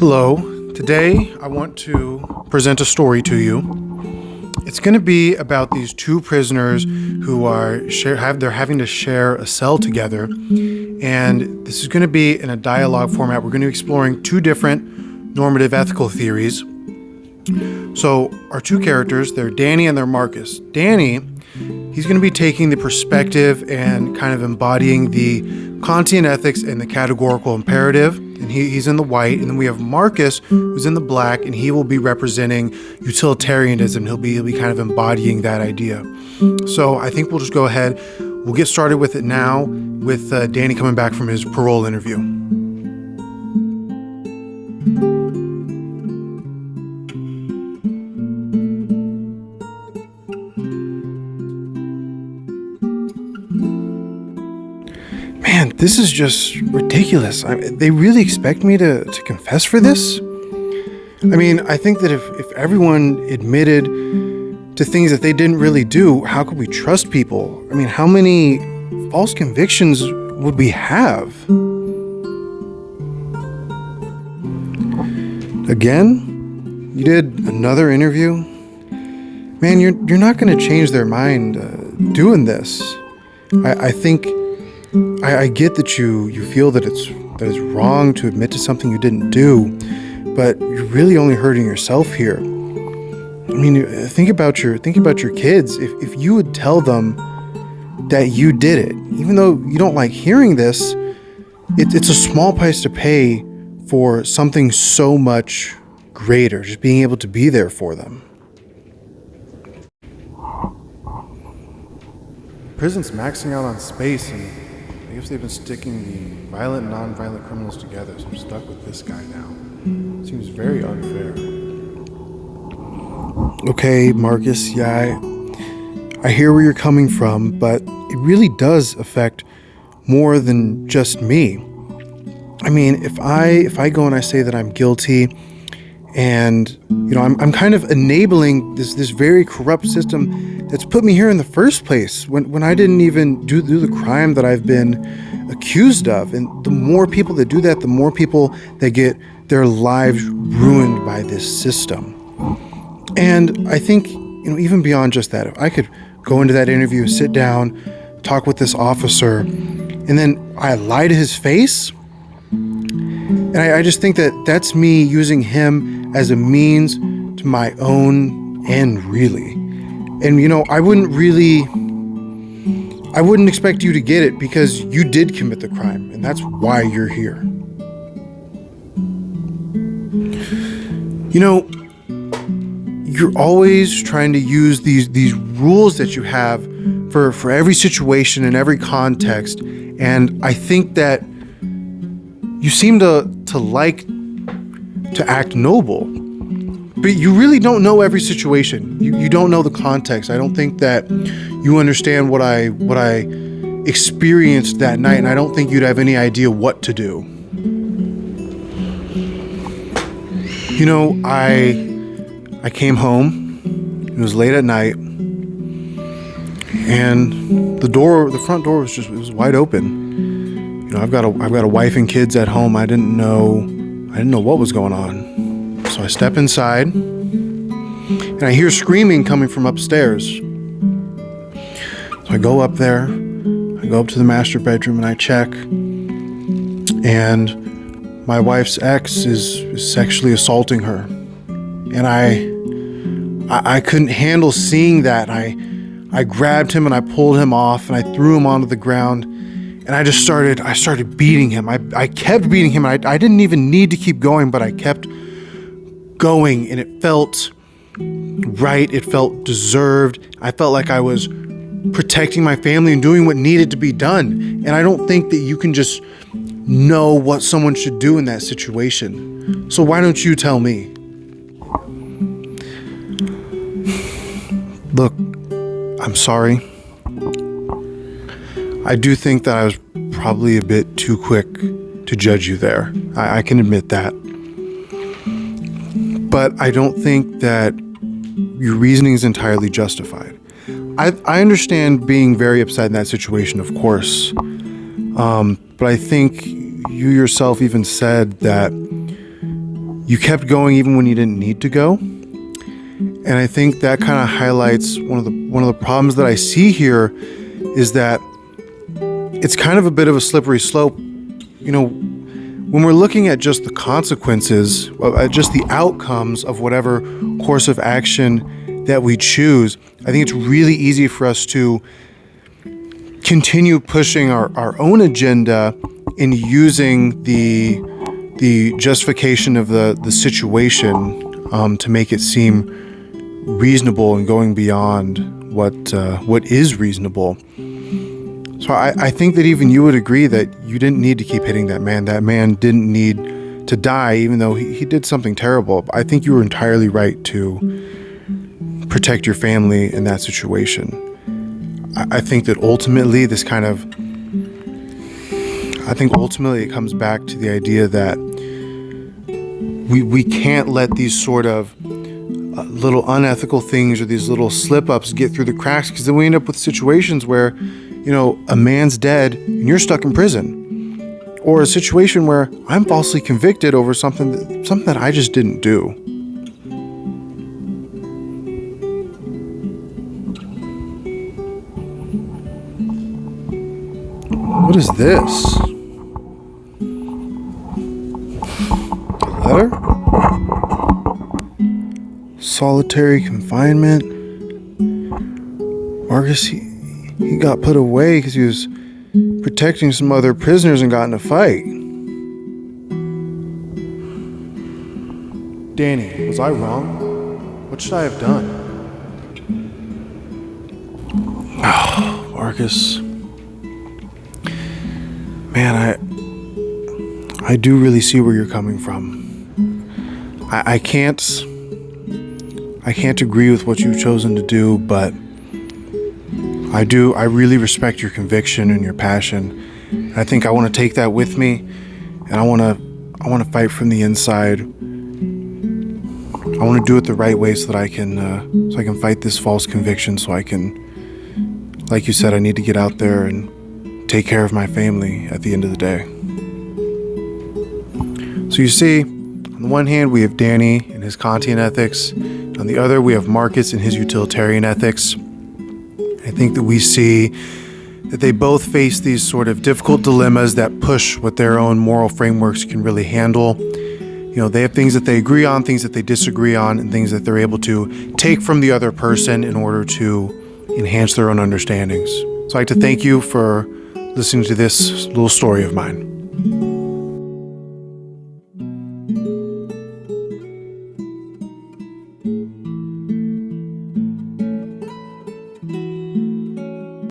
Hello. Today I want to present a story to you. It's going to be about these two prisoners who they're having to share a cell together, and this is going to be in a dialogue format. We're going to be exploring two different normative ethical theories. So our two characters, they're Danny and they're Marcus. Danny, he's going to be taking the perspective and kind of embodying the Kantian ethics and the categorical imperative, and he's in the white. And then we have Marcus, who's in the black, and he will be representing utilitarianism. He'll be kind of embodying that idea. So I think we'll just go ahead. We'll get started with it now with Danny coming back from his parole interview. Man, this is just ridiculous. They really expect me to confess for this? I mean, I think that if everyone admitted to things that they didn't really do, how could we trust people? I mean, how many false convictions would we have? Again? You did another interview? Man, you're not going to change their mind doing this. I think I get that you feel that it's wrong to admit to something you didn't do, but you're really only hurting yourself here. I mean, think about your kids. If you would tell them that you did it, even though you don't like hearing this, it's a small price to pay for something so much greater, just being able to be there for them. Prison's maxing out on space, and I guess they've been sticking the violent and non-violent criminals together, so I'm stuck with this guy now. Seems very unfair. Okay, Marcus, yeah, I hear where you're coming from, but it really does affect more than just me. I mean, if I go and I say that I'm guilty, and I'm kind of enabling this very corrupt system that's put me here in the first place when I didn't even do the crime that I've been accused of. And the more people that do that, the more people that get their lives ruined by this system. And I think, even beyond just that, if I could go into that interview, sit down, talk with this officer, and then I lie to his face, and I just think that that's me using him as a means to my own end, really. And I wouldn't expect you to get it because you did commit the crime, and that's why you're here. You're always trying to use these rules that you have for every situation and every context, and I think that you seem to like to act noble, but you really don't know every situation. You don't know the context. I don't think that you understand what I experienced that night, and I don't think you'd have any idea what to do. I came home. It was late at night, and the front door was wide open. I've got a wife and kids at home. I didn't know what was going on. So I step inside, and I hear screaming coming from upstairs. So I go up there. I go up to the master bedroom and I check, and my wife's ex is sexually assaulting her. And I couldn't handle seeing that. I grabbed him and I pulled him off and I threw him onto the ground. And I started beating him. I kept beating him. I didn't even need to keep going, but I kept going, and it felt right. It felt deserved. I felt like I was protecting my family and doing what needed to be done. And I don't think that you can just know what someone should do in that situation. So why don't you tell me? Look, I'm sorry. I do think that I was probably a bit too quick to judge you there. I can admit that. But I don't think that your reasoning is entirely justified. I understand being very upset in that situation, of course. But I think you yourself even said that you kept going even when you didn't need to go. And I think that kind of highlights one of the problems that I see here is that it's kind of a bit of a slippery slope. When we're looking at just the consequences, just the outcomes of whatever course of action that we choose, I think it's really easy for us to continue pushing our own agenda in using the justification of the situation to make it seem reasonable and going beyond what is reasonable. So I think that even you would agree that you didn't need to keep hitting that man. That man didn't need to die, even though he did something terrible. I think you were entirely right to protect your family in that situation. I think that ultimately it comes back to the idea that we can't let these sort of little unethical things or these little slip-ups get through the cracks, because then we end up with situations where a man's dead and you're stuck in prison, or a situation where I'm falsely convicted over something that I just didn't do. What is this? A letter? Solitary confinement. Marcus, he got put away because he was protecting some other prisoners and got in a fight. Danny, was I wrong? What should I have done? Oh, Marcus. Man, I do really see where you're coming from. I can't agree with what you've chosen to do, but I really respect your conviction and your passion. And I think I want to take that with me, and I want to fight from the inside. I want to do it the right way so that I can fight this false conviction, so I can, like you said, I need to get out there and take care of my family at the end of the day. So you see, on the one hand, we have Danny and his Kantian ethics. On the other, we have Marcus and his utilitarian ethics. I think that we see that they both face these sort of difficult dilemmas that push what their own moral frameworks can really handle. They have things that they agree on, things that they disagree on, and things that they're able to take from the other person in order to enhance their own understandings. So I'd like to thank you for listening to this little story of mine.